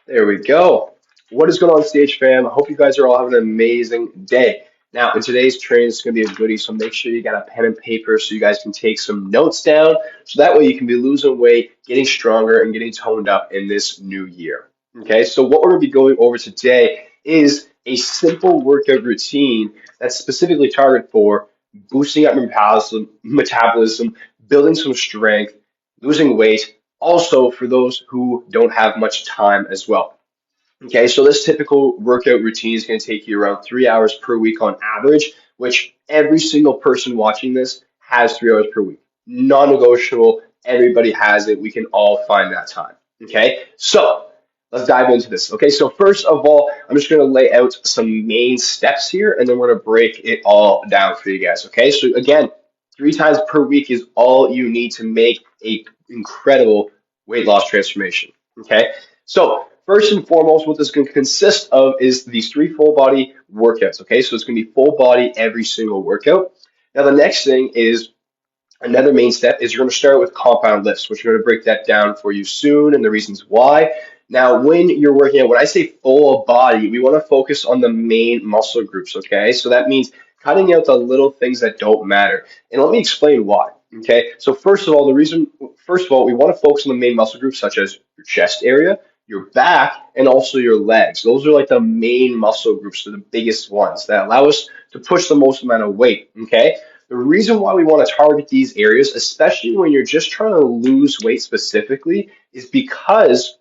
There we go. What is going on, Stage fam? I hope you guys are all having an amazing day. Now, in today's training, it's going to be a goodie, so make sure you got a pen and paper so you guys can take some notes down. So that way you can be losing weight, getting stronger, and getting toned up in this new year. Okay, so what we're going to be going over today is a simple workout routine that's specifically targeted for boosting up metabolism, building some strength, losing weight, also for those who don't have much time as well. Okay, so this typical workout routine is going to take you around 3 hours per week on average, which every single person watching this has 3 hours per week. Non-negotiable, everybody has it. We can all find that time. Okay, so let's dive into this. Okay, so first of all, I'm just going to lay out some main steps here, and then we're going to break it all down for you guys. Okay, so again, 3 times per week is all you need to make a incredible weight loss transformation. Okay, so first and foremost, what this is going to consist of is these 3 full body workouts. Okay, so it's going to be full body every single workout. Now, the next thing is another main step is you're going to start with compound lifts, which we're going to break that down for you soon and the reasons why. Now, when you're working out, when I say full body, we want to focus on the main muscle groups. Okay, so that means cutting out the little things that don't matter. And let me explain why. Okay, so first of all, we want to focus on the main muscle groups such as your chest area, your back, and also your legs. Those are like the main muscle groups, so the biggest ones that allow us to push the most amount of weight. Okay, the reason why we want to target these areas, especially when you're just trying to lose weight specifically, is because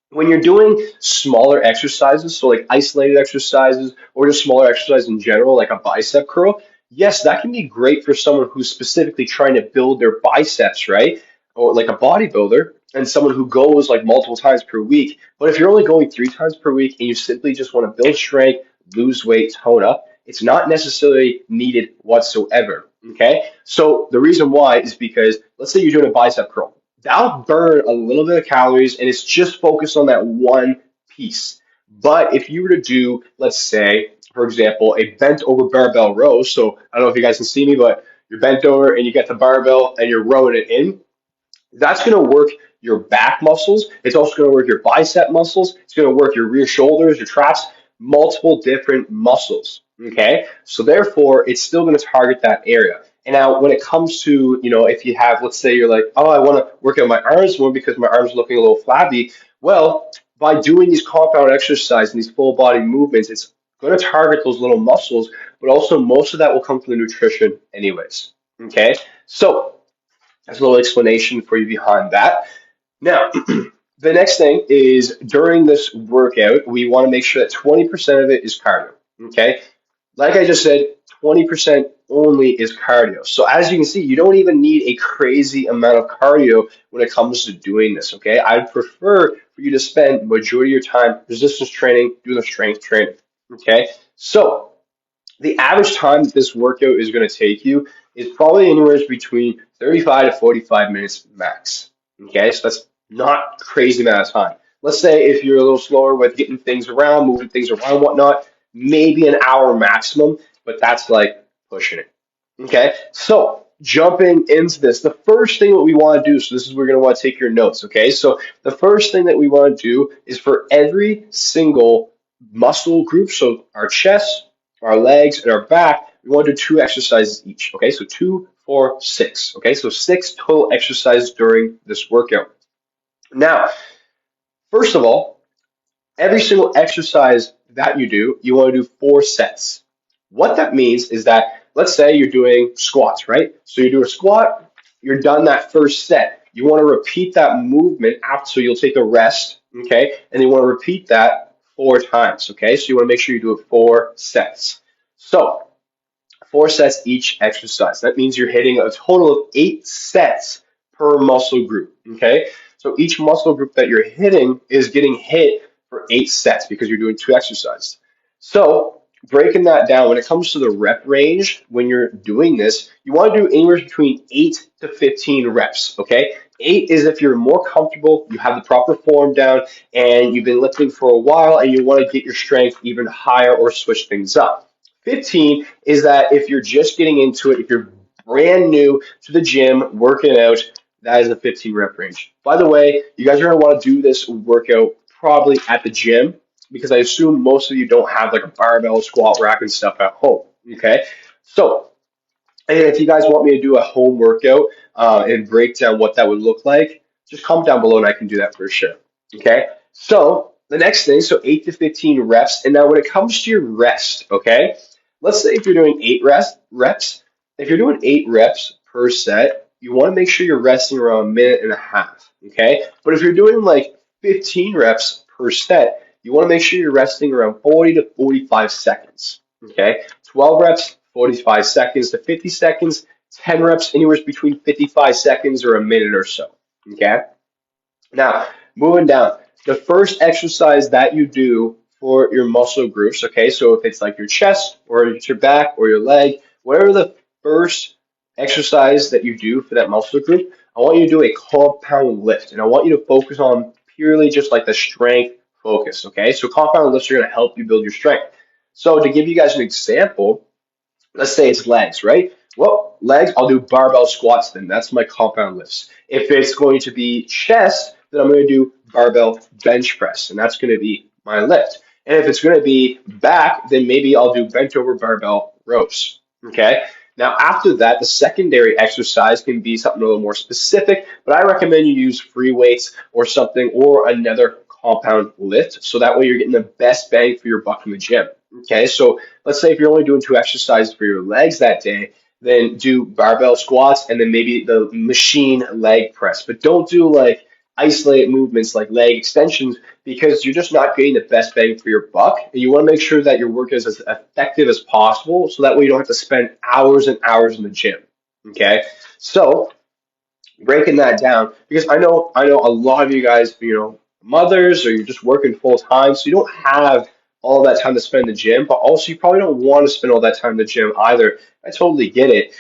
when you're doing smaller exercises, so like isolated exercises or just smaller exercise in general, like a bicep curl, yes, that can be great for someone who's specifically trying to build their biceps, right? Or like a bodybuilder and someone who goes like multiple times per week. But if you're only going 3 times per week and you simply just want to build strength, lose weight, tone up, it's not necessarily needed whatsoever. Okay, so the reason why is because let's say you're doing a bicep curl, that'll burn a little bit of calories and it's just focused on that one piece. But if you were to do, let's say, for example, a bent over barbell row, so I don't know if you guys can see me, but you're bent over and you get the barbell and you're rowing it in, that's going to work your back muscles. It's also going to work your bicep muscles. It's going to work your rear shoulders, your traps, multiple different muscles. Okay, so therefore, it's still going to target that area. And now, when it comes to, if you have, let's say you're like, oh, I want to work out my arms more because my arms are looking a little flabby. Well, by doing these compound exercises and these full body movements, it's going to target those little muscles, but also most of that will come from the nutrition anyways. Okay, so that's a little explanation for you behind that. Now, the next thing is during this workout, we want to make sure that 20% of it is cardio. Okay, like I just said, 20% only is cardio. So as you can see, you don't even need a crazy amount of cardio when it comes to doing this. Okay, I'd prefer for you to spend majority of your time resistance training, doing the strength training. Okay, so the average time that this workout is going to take you is probably anywhere between 35 to 45 minutes max. Okay, so that's not crazy amount of time. Let's say if you're a little slower with getting things around, moving things around, whatnot, maybe an hour maximum, but that's like pushing it. Okay, so jumping into this, the first thing that we want to do, so this is where you're going to want to take your notes. Okay, so the first thing that we want to do is for every single muscle group, so our chest, our legs, and our back, we want to do 2 exercises each. Okay, so 2, 4, 6. Okay, so 6 total exercises during this workout. Now, first of all, every single exercise that you do, you want to do 4 sets. What that means is that, let's say you're doing squats, right? So you do a squat, you're done that first set. You want to repeat that movement after, so you'll take a rest, okay? And you want to repeat that 4 times, okay? So you want to make sure you do it 4 sets. So 4 sets each exercise. That means you're hitting a total of 8 sets per muscle group, okay? So each muscle group that you're hitting is getting hit for 8 sets because you're doing 2 exercises. So breaking that down, when it comes to the rep range, when you're doing this, you want to do anywhere between 8 to 15 reps, okay? 8 is if you're more comfortable, you have the proper form down, and you've been lifting for a while, and you want to get your strength even higher or switch things up. 15 is that if you're just getting into it, if you're brand new to the gym, working out, that is a 15 rep range. By the way, you guys are going to want to do this workout probably at the gym because I assume most of you don't have like a barbell, squat rack, and stuff at home. Okay, so and if you guys want me to do a home workout and break down what that would look like, just comment down below and I can do that for sure. Okay. So the next thing, so 8 to 15 reps. And now when it comes to your rest, okay, let's say if you're doing reps, if you're doing 8 reps per set, you want to make sure you're resting around a minute and a half. Okay. But if you're doing like 15 reps per set, you want to make sure you're resting around 40 to 45 seconds. Okay. 12 reps, 45 seconds to 50 seconds, 10 reps, anywhere between 55 seconds or a minute or so. Okay. Now, moving down, the first exercise that you do for your muscle groups, okay, so if it's like your chest or it's your back or your leg, whatever the first exercise that you do for that muscle group, I want you to do a compound lift. And I want you to focus on purely just like the strength focus, okay? So compound lifts are going to help you build your strength. So to give you guys an example, let's say it's legs, right? Well, legs, I'll do barbell squats then. That's my compound lifts. If it's going to be chest, then I'm going to do barbell bench press, and that's going to be my lift. And if it's going to be back, then maybe I'll do bent over barbell rows. Okay. Now, after that, the secondary exercise can be something a little more specific, but I recommend you use free weights or something or another compound lift. So that way you're getting the best bang for your buck in the gym. Okay. So let's say if you're only doing 2 exercises for your legs that day, then do barbell squats and then maybe the machine leg press. But don't do like isolated movements like leg extensions because you're just not getting the best bang for your buck. And you want to make sure that your work is as effective as possible so that way you don't have to spend hours and hours in the gym. Okay. So breaking that down, because I know a lot of you guys, mothers or you're just working full time, so you don't have all that time to spend in the gym, but also you probably don't want to spend all that time in the gym either. I totally get it.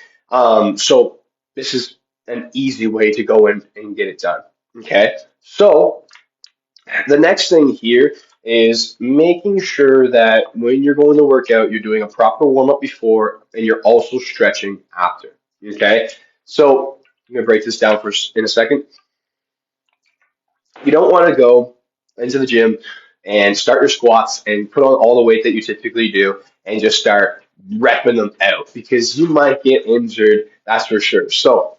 So this is an easy way to go in and get it done. Okay. So the next thing here is making sure that when you're going to work out, you're doing a proper warm up before and you're also stretching after. Okay. So I'm going to break this down in a second. You don't want to go into the gym and start your squats and put on all the weight that you typically do and just start repping them out because you might get injured, that's for sure. So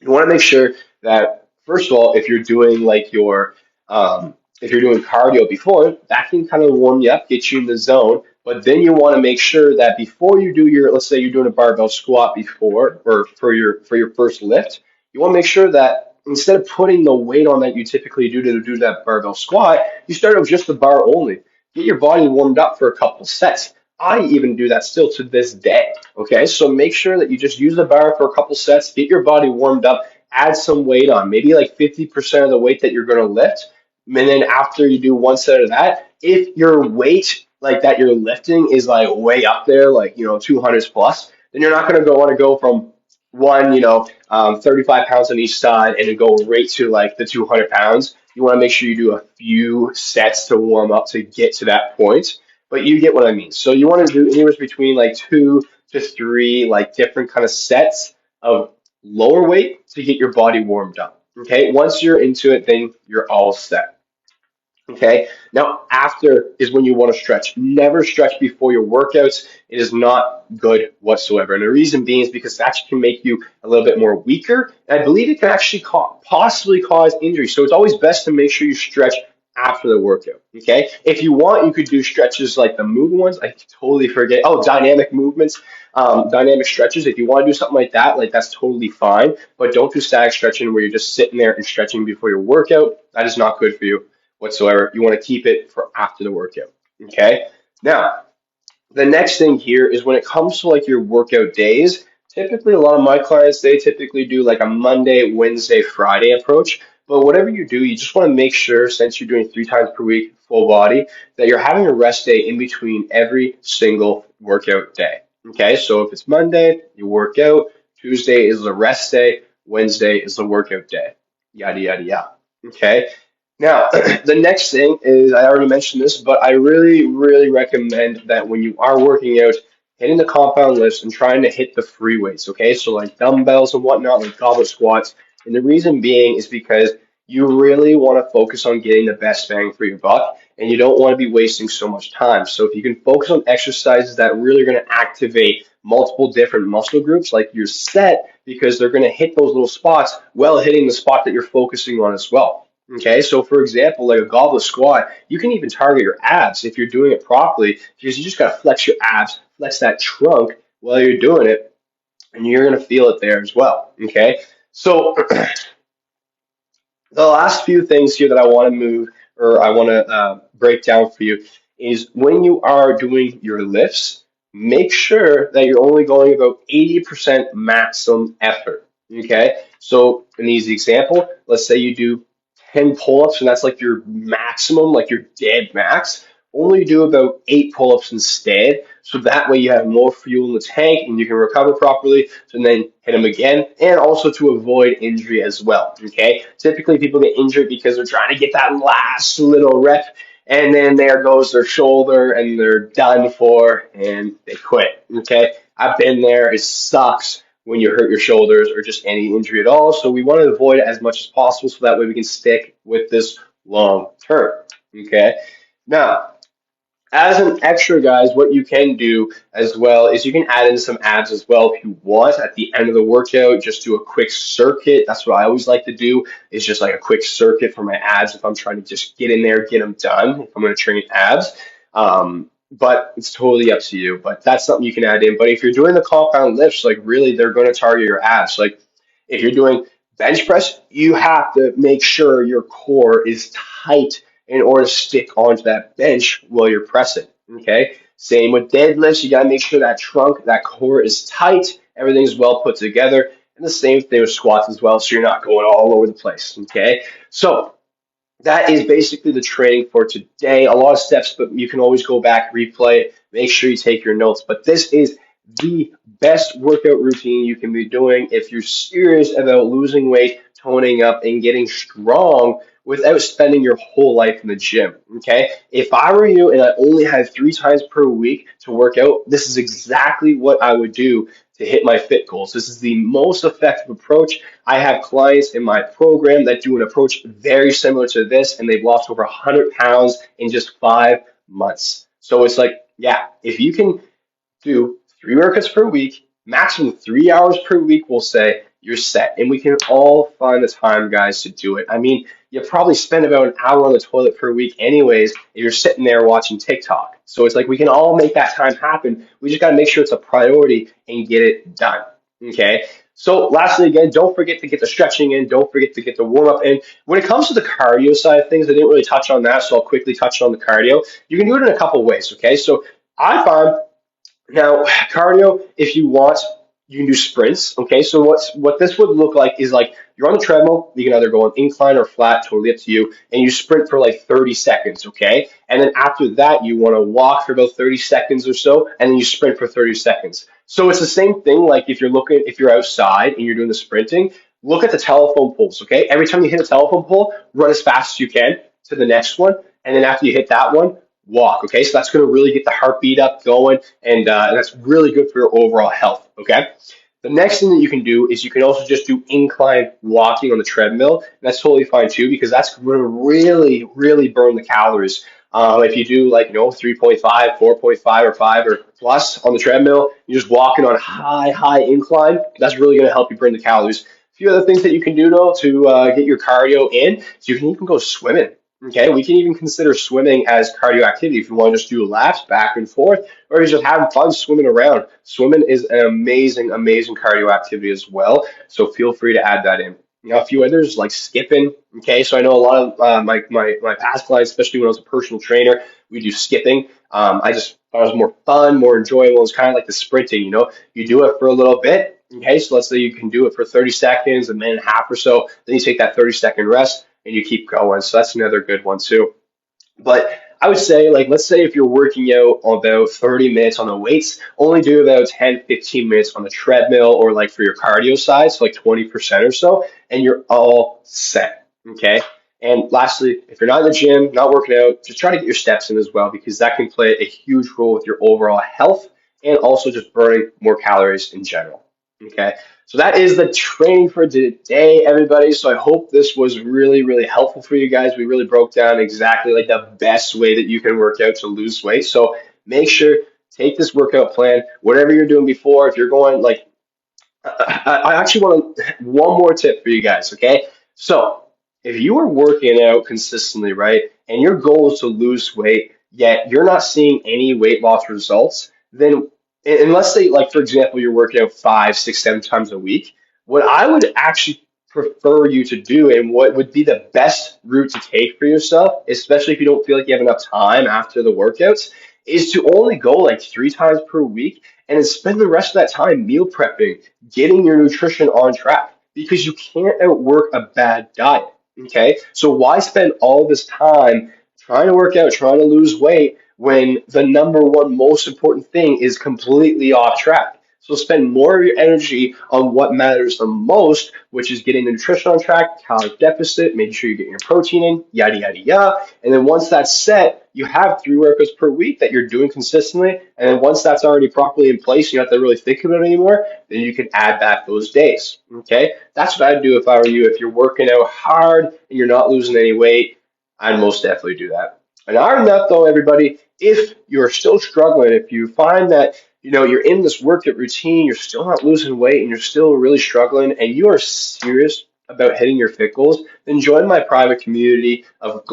you want to make sure that, first of all, if you're doing like if you're doing cardio before, that can kind of warm you up, get you in the zone. But then you want to make sure that before you do let's say you're doing a barbell squat before or for your first lift, you want to make sure that instead of putting the weight on that you typically do to do that barbell squat, you start with just the bar only. Get your body warmed up for a couple sets. I even do that still to this day. Okay, so make sure that you just use the bar for a couple sets, get your body warmed up, add some weight on, maybe like 50% of the weight that you're going to lift. And then after you do one set of that, if your weight like that you're lifting is like way up there, like 200s plus, then you're not going to want to go from 35 pounds on each side and then go right to like the 200 pounds. You want to make sure you do a few sets to warm up to get to that point. But you get what I mean. So you want to do anywhere between like 2 to 3 like different kind of sets of lower weight to get your body warmed up. Okay. Once you're into it, then you're all set. Okay. Now, after is when you want to stretch. Never stretch before your workouts. It is not good whatsoever. And the reason being is because that can make you a little bit more weaker. And I believe it can actually possibly cause injury. So it's always best to make sure you stretch after the workout. Okay. If you want, you could do stretches like the moving ones. I totally forget. Oh, dynamic movements, dynamic stretches. If you want to do something like that, like that's totally fine. But don't do static stretching where you're just sitting there and stretching before your workout. That is not good for you whatsoever. You want to keep it for after the workout. Okay. Now, the next thing here is when it comes to like your workout days, typically a lot of my clients, they typically do like a Monday, Wednesday, Friday approach. But whatever you do, you just want to make sure, since you're doing 3 times per week, full body, that you're having a rest day in between every single workout day. Okay. So if it's Monday, you work out. Tuesday is the rest day. Wednesday is the workout day. Yada, yada, yada. Okay. Now, the next thing is, I already mentioned this, but I really, really recommend that when you are working out, hitting the compound lifts and trying to hit the free weights, okay? So like dumbbells and whatnot, like goblet squats. And the reason being is because you really want to focus on getting the best bang for your buck, and you don't want to be wasting so much time. So if you can focus on exercises that really are going to activate multiple different muscle groups, like you're set because they're going to hit those little spots while hitting the spot that you're focusing on as well. Okay, so for example, like a goblet squat, you can even target your abs if you're doing it properly because you just got to flex your abs, flex that trunk while you're doing it, and you're going to feel it there as well. Okay, so the last few things here that I want to move or I want to break down for you is when you are doing your lifts, make sure that you're only going about 80% maximum effort. Okay, so an easy example, let's say you do 10 pull-ups and that's like your maximum, like your dead max. Only do about 8 pull-ups instead, so that way you have more fuel in the tank and you can recover properly. So then hit them again, and also to avoid injury as well. Okay, typically people get injured because they're trying to get that last little rep, and then there goes their shoulder, and they're done for, and they quit. Okay, I've been there. It sucks when you hurt your shoulders or just any injury at all. So we want to avoid it as much as possible, so that way we can stick with this long term. Okay, now as an extra, guys, what you can do as well is you can add in some abs as well if you want at the end of the workout. Just do a quick circuit. That's what I always like to do, is just like a quick circuit for my abs if I'm trying to just get in there, get them done, if I'm going to train abs. But it's totally up to you. But that's something you can add in. But if you're doing the compound lifts, like really, they're going to target your abs. Like if you're doing bench press, you have to make sure your core is tight in order to stick onto that bench while you're pressing. Okay. Same with deadlifts. You got to make sure that trunk, that core is tight. Everything's well put together. And the same thing with squats as well. So you're not going all over the place. Okay. So that is basically the training for today. A lot of steps, but you can always go back, replay it. Make sure you take your notes. But this is the best workout routine you can be doing if you're serious about losing weight, toning up, and getting strong without spending your whole life in the gym. Okay? If I were you and I only had 3 times per week to work out, this is exactly what I would do to hit my fit goals. This is the most effective approach. I have clients in my program that do an approach very similar to this, and they've lost over 100 pounds in just 5 months. So it's like, yeah, if you can do 3 workouts per week, maximum 3 hours per week, we'll say, you're set. And we can all find the time, guys, to do it. I mean, you probably spend about an hour on the toilet per week anyways if you're sitting there watching TikTok. So it's like we can all make that time happen. We just got to make sure it's a priority and get it done. Okay? So lastly, again, don't forget to get the stretching in. Don't forget to get the warm-up in. When it comes to the cardio side of things, I didn't really touch on that, so I'll quickly touch on the cardio. You can do it in a couple ways, okay? So I find now, cardio, if you want, you can do sprints. Okay, so what this would look like is like you're on the treadmill. You can either go on incline or flat, totally up to you, and you sprint for like 30 seconds. Okay, and then after that, you want to walk for about 30 seconds or so, and then you sprint for 30 seconds. So it's the same thing. Like if you're outside and you're doing the sprinting, look at the telephone poles. Okay, every time you hit a telephone pole, run as fast as you can to the next one, and then after you hit that one, walk. Okay, so that's going to really get the heartbeat up going, and that's really good for your overall health. Okay, the next thing that you can do is you can also just do incline walking on the treadmill. And that's totally fine too, because that's going to really, really burn the calories. If you do 3.5, 4.5, or 5 or plus on the treadmill, you're just walking on high incline. That's really going to help you burn the calories. A few other things that you can do though to get your cardio in, so you can even go swimming. Okay, we can even consider swimming as cardio activity if you want to just do laps back and forth, or you're just having fun swimming around. Swimming is an amazing, amazing cardio activity as well, so feel free to add that in. A few others like skipping. Okay, so I know a lot of my past clients, especially when I was a personal trainer, we do skipping. I just thought it was more fun, more enjoyable. It's kind of like the sprinting. You do it for a little bit. Okay, so let's say you can do it for 30 seconds, a minute and a half or so. Then you take that 30-second rest and you keep going. So that's another good one too. But I would say, let's say if you're working out about 30 minutes on the weights, only do about 10, 15 minutes on the treadmill, or for your cardio side, so 20% or so, and you're all set. Okay. And lastly, if you're not in the gym, not working out, just try to get your steps in as well, because that can play a huge role with your overall health and also just burning more calories in general. Okay, so that is the training for today, everybody. So I hope this was really, really helpful for you guys. We really broke down exactly like the best way that you can work out to lose weight. So make sure take this workout plan, whatever you're doing before. If you're going like I actually want one more tip for you guys, okay? So, if you are working out consistently, right, and your goal is to lose weight, yet you're not seeing any weight loss results, then, and let's say, like, for example, you're working out 5, 6, 7 times a week, what I would actually prefer you to do and what would be the best route to take for yourself, especially if you don't feel like you have enough time after the workouts, is to only go like 3 times per week and then spend the rest of that time meal prepping, getting your nutrition on track because you can't outwork a bad diet. Okay. So why spend all this time trying to work out, trying to lose weight when the number one most important thing is completely off track? So spend more of your energy on what matters the most, which is getting the nutrition on track, caloric deficit, making sure you're getting your protein in, yada, yada, yada. And then once that's set, you have 3 workouts per week that you're doing consistently. And then once that's already properly in place, you don't have to really think about it anymore, then you can add back those days. Okay? That's what I'd do if I were you. If you're working out hard and you're not losing any weight, I'd most definitely do that. And other than that, though, everybody, if you're still struggling, if you find that you're in this workout routine, you're still not losing weight, and you're still really struggling, and you are serious about hitting your fit goals, then join my private community of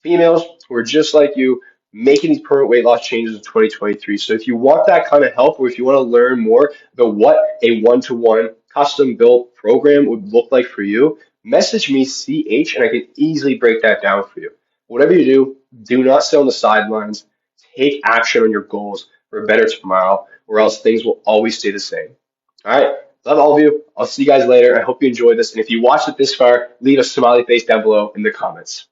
females who are just like you, making these permanent weight loss changes in 2023. So if you want that kind of help, or if you want to learn more about what a one-to-one custom built program would look like for you, message me CH and I can easily break that down for you. Whatever you do not sit on the sidelines. Take action on your goals for a better tomorrow, or else things will always stay the same. All right. Love all of you. I'll see you guys later. I hope you enjoyed this. And if you watched it this far, leave a smiley face down below in the comments.